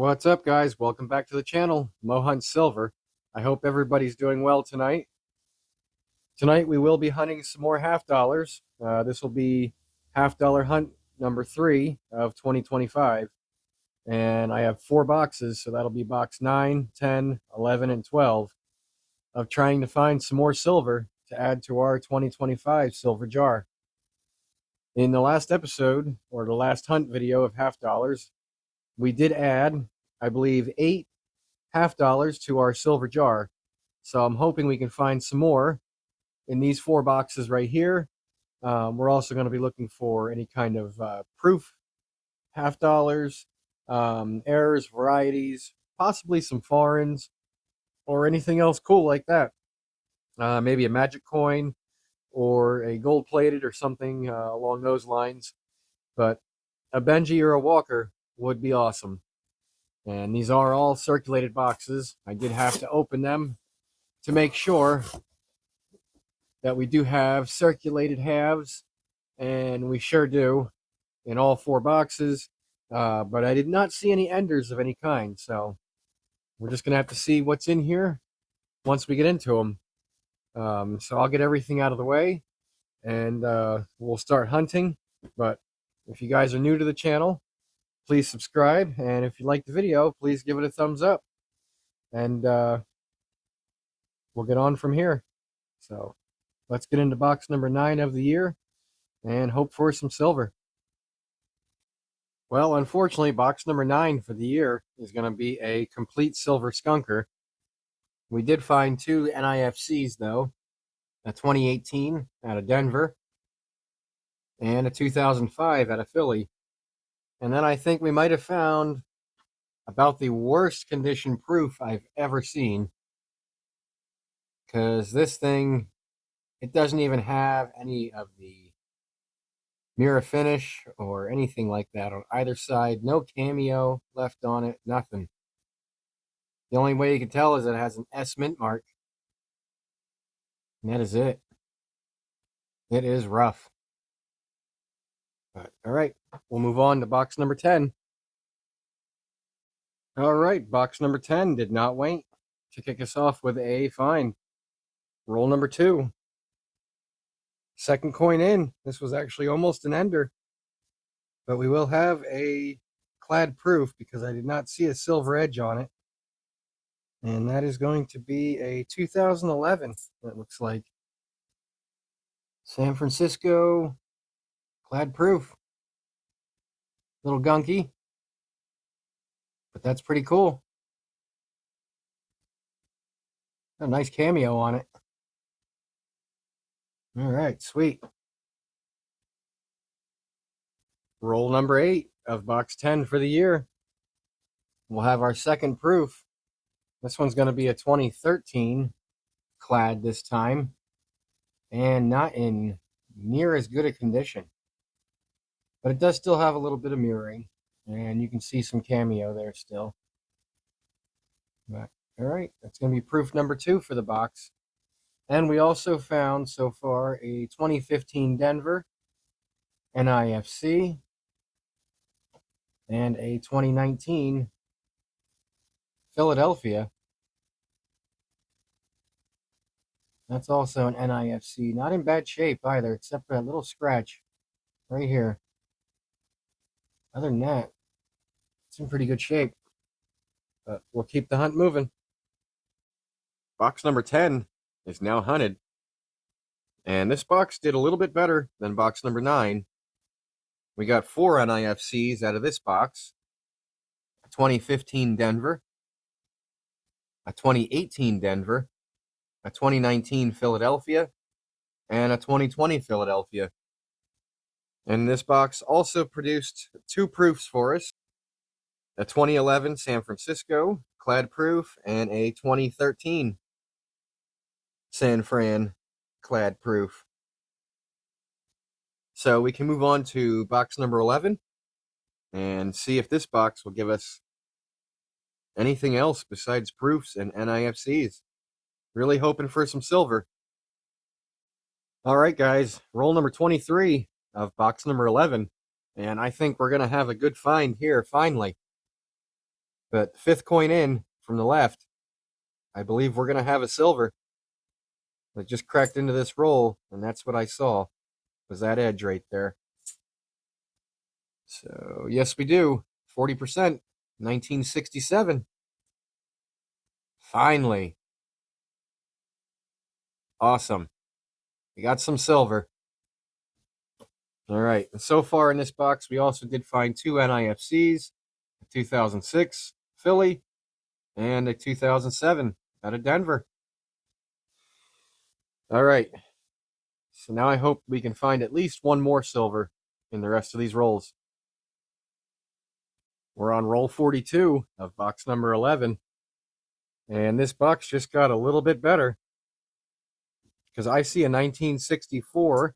What's up, guys? Welcome back to the channel, Mohunt Silver. I hope everybody's doing well tonight. Tonight we will be hunting some more half dollars. This will be half dollar hunt number 3 of 2025. And I have 4 boxes, so that'll be box 9, 10, 11, and 12 of trying to find some more silver to add to our 2025 silver jar. In the last episode, or the last hunt video of half dollars, we did add, I believe, 8 half dollars to our silver jar. So I'm hoping we can find some more in these 4 boxes right here. We're also going to be looking for any kind of proof half dollars, errors, varieties, possibly some foreigns, or anything else cool like that. Maybe a magic coin or a gold plated or something along those lines. But a Benji or a Walker would be awesome. And these are all circulated boxes. I did have to open them to make sure that we do have circulated halves, and we sure do in all 4 boxes. But I did not see any enders of any kind, so we're just going to have to see what's in here once we get into them. So I'll get everything out of the way, and we'll start hunting. But if you guys are new to the channel, please subscribe, and if you like the video, please give it a thumbs up, and we'll get on from here. So let's get into box number 9 of the year and hope for some silver. Well, unfortunately, box number 9 for the year is going to be a complete silver skunker. We did find 2 NIFCs, though. A 2018 out of Denver and a 2005 out of Philly. And then I think we might have found about the worst condition proof I've ever seen. Because this thing, it doesn't even have any of the mirror finish or anything like that on either side. No cameo left on it, nothing. The only way you can tell is that it has an S mint mark. And that is it. It is rough. But all right, we'll move on to box number 10. All right, box number 10 did not wait to kick us off with a find. Roll number 2. Second coin in. This was actually almost an ender. But we will have a clad proof because I did not see a silver edge on it. And that is going to be a 2011, it looks like. San Francisco clad proof. Little gunky, but that's pretty cool. Got a nice cameo on it. All right, sweet. Roll number 8 of box 10 for the year. We'll have our second proof. This one's going to be a 2013 clad this time, and not in near as good a condition. But it does still have a little bit of mirroring, and you can see some cameo there still. But, all right, that's going to be proof number 2 for the box. And we also found so far a 2015 Denver NIFC and a 2019 Philadelphia. That's also an NIFC. Not in bad shape either, except for that little scratch right here. Other than that, it's in pretty good shape. But we'll keep the hunt moving. Box number 10 is now hunted. And this box did a little bit better than box number 9. We got 4 NIFCs out of this box. A 2015 Denver, a 2018 Denver, a 2019 Philadelphia, and a 2020 Philadelphia. And this box also produced 2 proofs for us. A 2011 San Francisco clad proof and a 2013 San Fran clad proof. So we can move on to box number 11 and see if this box will give us anything else besides proofs and NIFCs. Really hoping for some silver. All right, guys, roll number 23 of box number 11. And I think we're going to have a good find here, finally. But fifth coin in from the left, I believe we're going to have a silver. It just cracked into this roll, and that's what I saw, was that edge right there. So, yes, we do. 40%, 1967. Finally. Awesome. We got some silver. All right. And so far in this box, we also did find two NIFCs, a 2006 Philly and a 2007 out of Denver. All right. So now I hope we can find at least one more silver in the rest of these rolls. We're on roll 42 of box number 11. And this box just got a little bit better, because I see a 1964.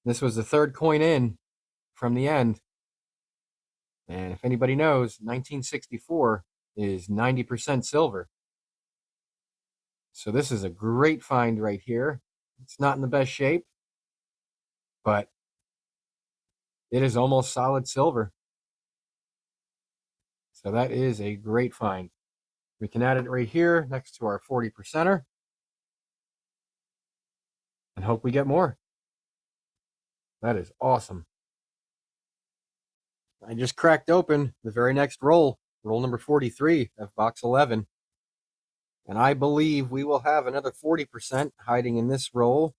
This was the third coin in from the end. And if anybody knows, 1964 is 90% silver. So this is a great find right here. It's not in the best shape, but it is almost solid silver. So that is a great find. We can add it right here next to our 40%er and hope we get more. That is awesome. I just cracked open the very next roll, roll number 43 of box 11. And I believe we will have another 40% hiding in this roll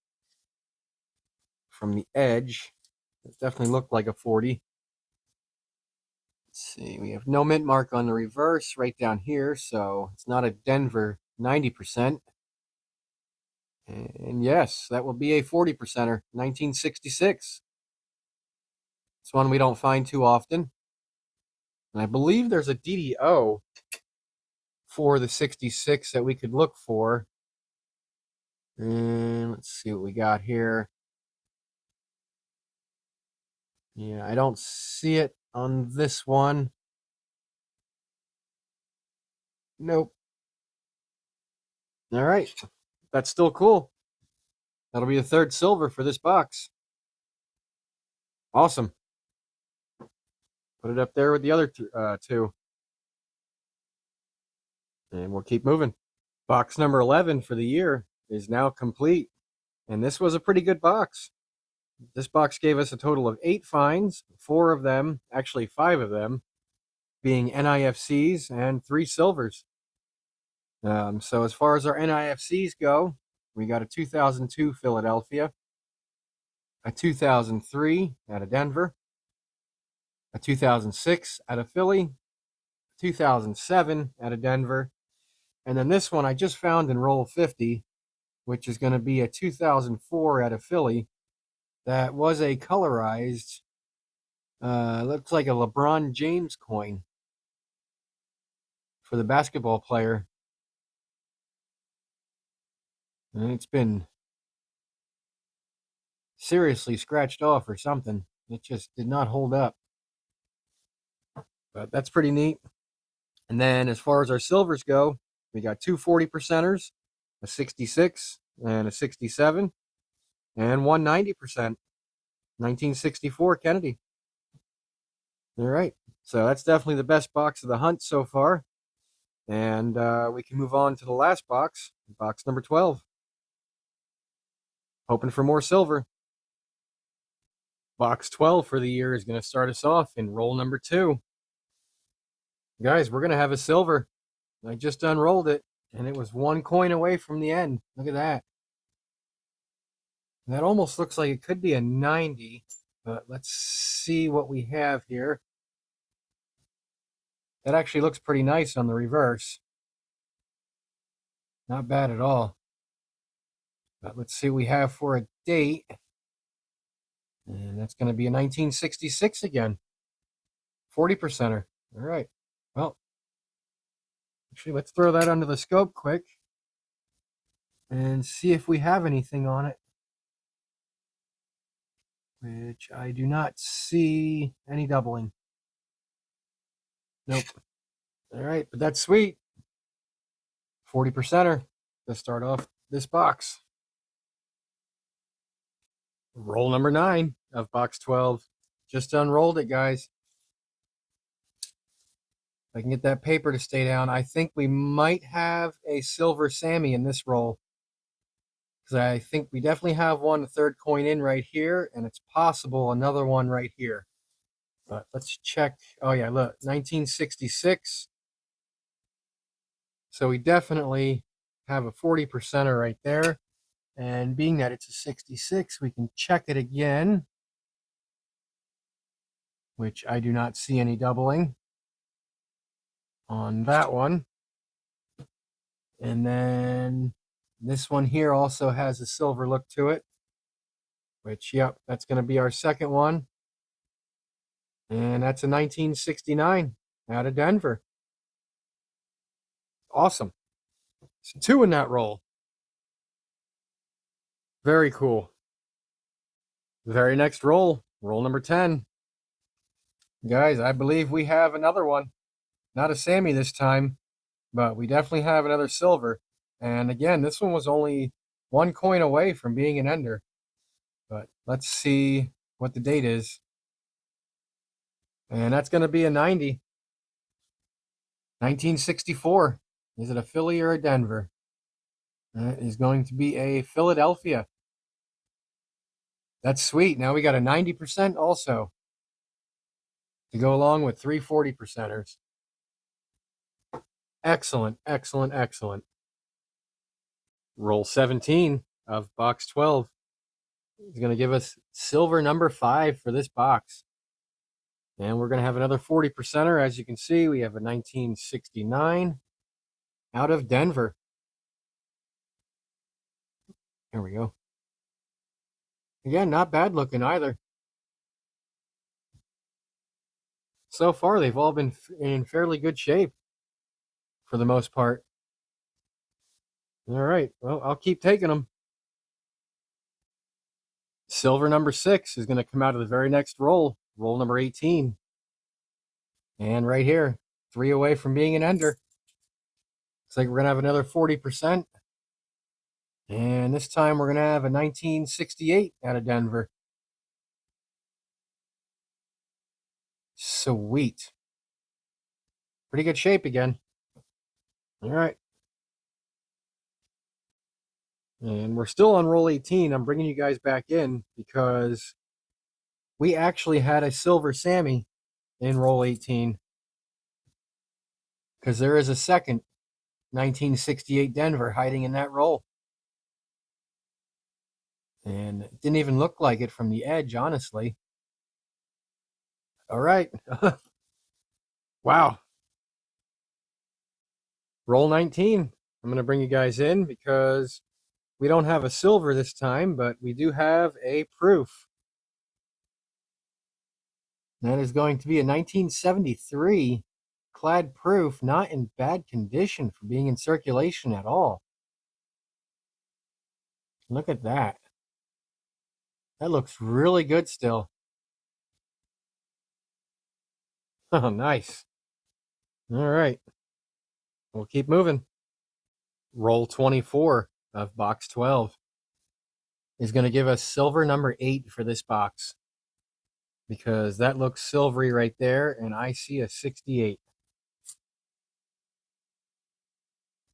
from the edge. It definitely looked like a 40. Let's see, we have no mint mark on the reverse right down here, so it's not a Denver 90%. And yes, that will be a 40%er, 1966. It's one we don't find too often. And I believe there's a DDO for the 66 that we could look for. And let's see what we got here. Yeah, I don't see it on this one. Nope. All right. That's still cool. That'll be the third silver for this box. Awesome. Put it up there with the other two. And we'll keep moving. Box number 11 for the year is now complete. And this was a pretty good box. This box gave us a total of 8 finds, 4 of them, actually 5 of them, being NIFCs and 3 silvers. So as far as our NIFCs go, we got a 2002 Philadelphia, a 2003 out of Denver, a 2006 out of Philly, 2007 out of Denver, and then this one I just found in roll 50, which is going to be a 2004 out of Philly. That was a colorized, looks like a LeBron James coin for the basketball player. And it's been seriously scratched off or something. It just did not hold up. But that's pretty neat. And then as far as our silvers go, we got two 40%ers, a 66 and a 67, and one 90%, 1964 Kennedy. All right. So that's definitely the best box of the hunt so far. And we can move on to the last box, box number 12. Hoping for more silver. Box 12 for the year is going to start us off in roll number 2. Guys, we're going to have a silver. I just unrolled it, and it was 1 coin away from the end. Look at that. That almost looks like it could be a 90, but let's see what we have here. That actually looks pretty nice on the reverse. Not bad at all. But let's see what we have for a date. And that's going to be a 1966 again. 40%er. All right. Well, actually, let's throw that under the scope quick and see if we have anything on it. Which I do not see any doubling. Nope. All right, but that's sweet. 40%er to start off this box. Roll number 9 of box 12. Just unrolled it, guys. I can get that paper to stay down, I think we might have a silver Sammy in this roll. Because I think we definitely have one, the third coin in right here, and it's possible another one right here. But let's check. Oh yeah, look, 1966. So we definitely have a 40%er right there. And being that it's a 66, we can check it again, which I do not see any doubling on that one. And then this one here also has a silver look to it, which, yep, that's going to be our second one. And that's a 1969 out of Denver. Awesome. So 2 in that roll. Very cool. The very next roll, roll number 10. Guys, I believe we have another one. Not a Sammy this time, but we definitely have another silver. And again, this one was only 1 coin away from being an ender. But let's see what the date is. And that's going to be a 90. 1964. Is it a Philly or a Denver? It is going to be a Philadelphia. That's sweet. Now we got a 90% also to go along with 3 40%ers. Excellent, excellent, excellent. Roll 17 of box 12 is going to give us silver number 5 for this box. And we're going to have another 40%er. As you can see, we have a 1969 out of Denver. There we go. Again, not bad looking either. So far, they've all been in fairly good shape for the most part. All right, well, I'll keep taking them. Silver number 6 is going to come out of the very next roll, roll number 18. And right here, 3 away from being an ender. Looks like we're going to have another 40%. And this time we're going to have a 1968 out of Denver. Sweet. Pretty good shape again. All right. And we're still on roll 18. I'm bringing you guys back in because we actually had a silver Sammy in roll 18. Because there is a second 1968 Denver hiding in that roll. And it didn't even look like it from the edge, honestly. All right. Wow. Roll 19. I'm going to bring you guys in because we don't have a silver this time, but we do have a proof. That is going to be a 1973 clad proof, not in bad condition for being in circulation at all. Look at that. That looks really good still. Oh, nice. All right. We'll keep moving. Roll 24 of box 12 is going to give us silver number 8 for this box because that looks silvery right there, and I see a 68.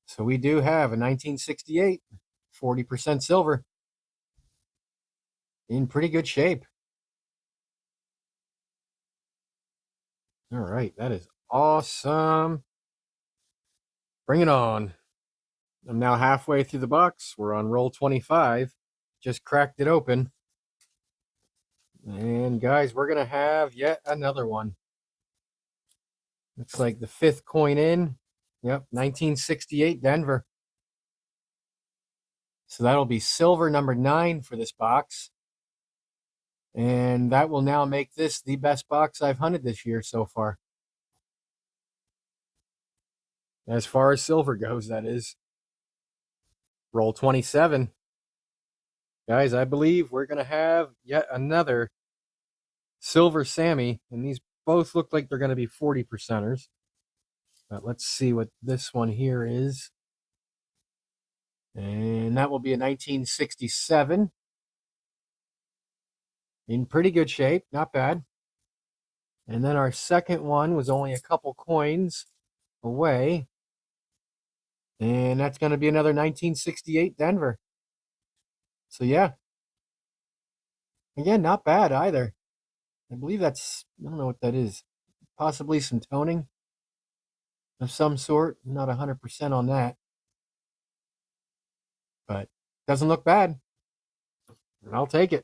So we do have a 1968, 40% silver, in pretty good shape. All right, that is awesome. Bring it on. I'm now halfway through the box. We're on roll 25. Just cracked it open. And guys, we're going to have yet another one. Looks like the 5th coin in. Yep, 1968 Denver. So that'll be silver number 9 for this box. And that will now make this the best box I've hunted this year so far. As far as silver goes, that is. Roll 27. Guys, I believe we're going to have yet another silver Sammy. And these both look like they're going to be 40%ers. But let's see what this one here is. And that will be a 1967. In pretty good shape, not bad. And then our second one was only a couple coins away. And that's going to be another 1968 Denver. So yeah, again, not bad either. I believe that's, I don't know what that is. Possibly some toning of some sort. I'm not 100% on that, but doesn't look bad. I'll take it.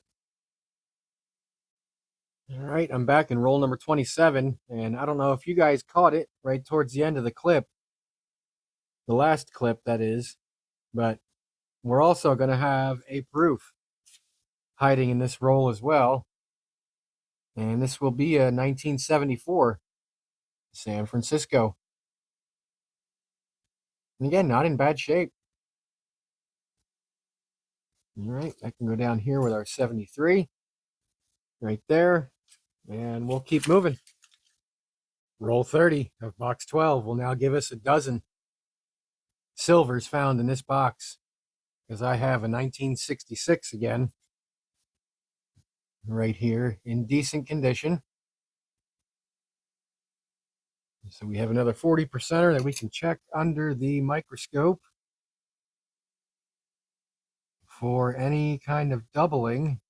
All right, I'm back in roll number 27, and I don't know if you guys caught it right towards the end of the clip, the last clip that is, but we're also going to have a proof hiding in this roll as well, and this will be a 1974 San Francisco. And again, not in bad shape. All right, I can go down here with our 73 right there, and we'll keep moving. Roll 30 of box 12 will now give us a dozen silvers found in this box, because I have a 1966 again right here in decent condition. So we have another 40%er that we can check under the microscope for any kind of doubling.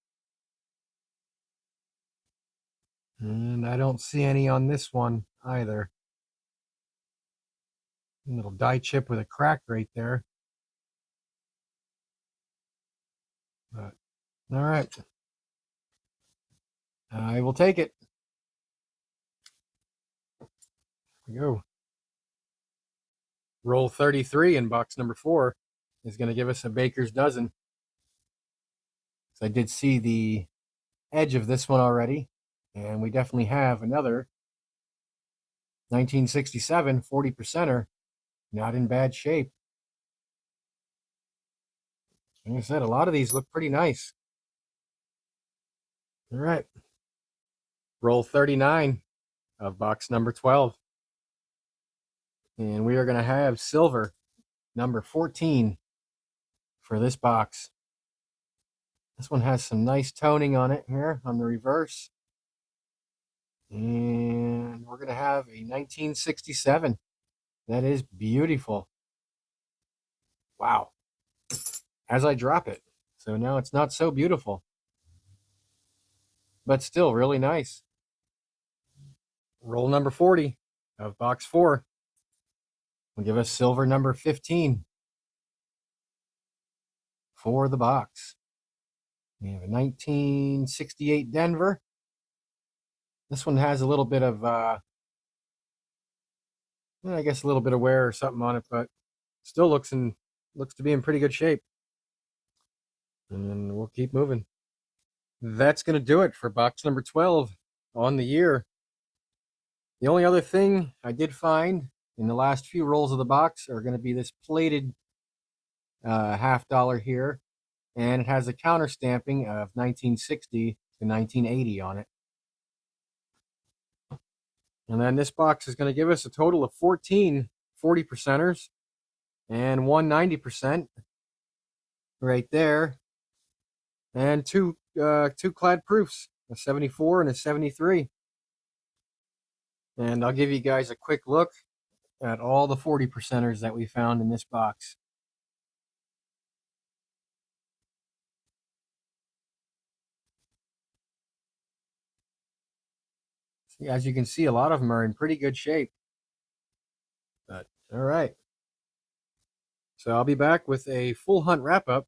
And I don't see any on this one either. A little die chip with a crack right there. But, all right. I will take it. Here we go. Roll 33 in box number 4 is going to give us a baker's dozen. So I did see the edge of this one already, and we definitely have another 1967 40%er, not in bad shape. Like I said, a lot of these look pretty nice. All right. Roll 39 of box number 12. And we are going to have silver number 14 for this box. This one has some nice toning on it here on the reverse. And we're going to have a 1967. That is beautiful. Wow. As I drop it. So now it's not so beautiful, but still really nice. Roll number 40 of box 4 will give us silver number 15 for the box. We have a 1968 Denver. This one has a little bit of, I guess a little bit of wear or something on it, but still looks to be in pretty good shape. And we'll keep moving. That's going to do it for box number 12 on the year. The only other thing I did find in the last few rolls of the box are going to be this plated $50 here, and it has a counter stamping of 1960 to 1980 on it. And then this box is going to give us a total of 14 40%ers and one 90% right there, and two clad proofs, a 74 and a 73. And I'll give you guys a quick look at all the 40%ers that we found in this box. As you can see, a lot of them are in pretty good shape. But all right. So I'll be back with a full hunt wrap-up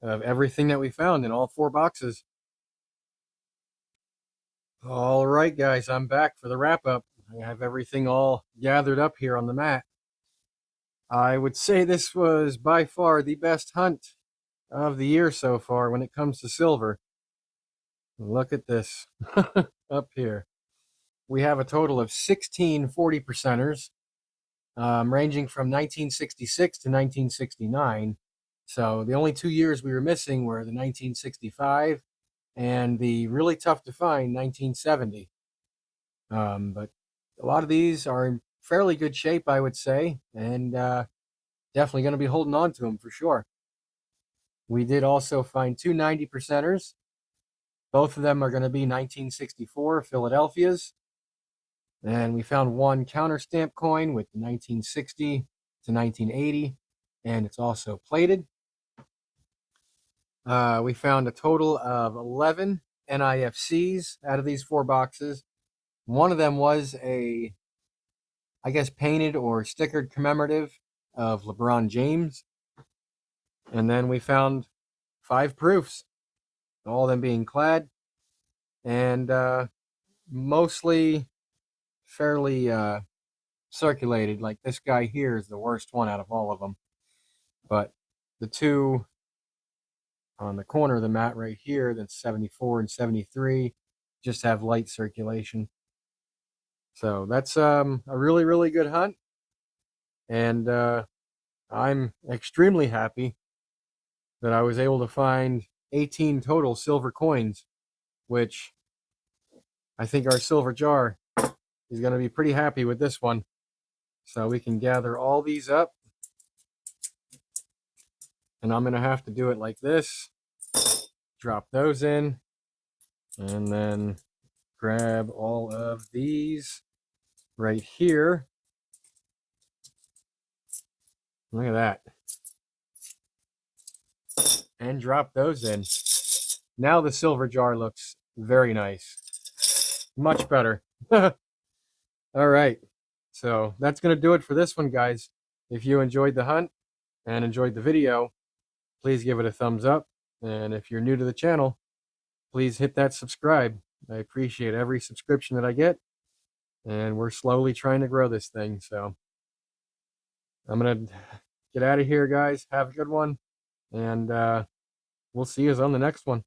of everything that we found in all 4 boxes. All right, guys, I'm back for the wrap-up. I have everything all gathered up here on the mat. I would say this was by far the best hunt of the year so far when it comes to silver. Look at this up here. We have a total of 16 40%ers, ranging from 1966 to 1969. So the only 2 years we were missing were the 1965 and the really tough to find 1970. But a lot of these are in fairly good shape, I would say, and definitely going to be holding on to them for sure. We did also find 2 90%ers. Both of them are going to be 1964 Philadelphia's. And we found one counter stamp coin with 1960 to 1980, and it's also plated. We found a total of 11 NIFCs out of these 4 boxes. One of them was a, I guess, painted or stickered commemorative of LeBron James. And then we found 5 proofs, all of them being clad, and mostly fairly circulated. Like this guy here is the worst one out of all of them. But the 2 on the corner of the mat right here, that's 74 and 73, just have light circulation. So that's a really, really good hunt. And I'm extremely happy that I was able to find 18 total silver coins, which I think our silver jar is going to be pretty happy with this one. So we can gather all these up. And I'm going to have to do it like this. Drop those in. And then grab all of these right here. Look at that. And drop those in. Now the silver jar looks very nice. Much better. All right. So that's going to do it for this one, guys. If you enjoyed the hunt and enjoyed the video, please give it a thumbs up. And if you're new to the channel, please hit that subscribe. I appreciate every subscription that I get. And we're slowly trying to grow this thing. So I'm going to get out of here, guys. Have a good one. And we'll see you on the next one.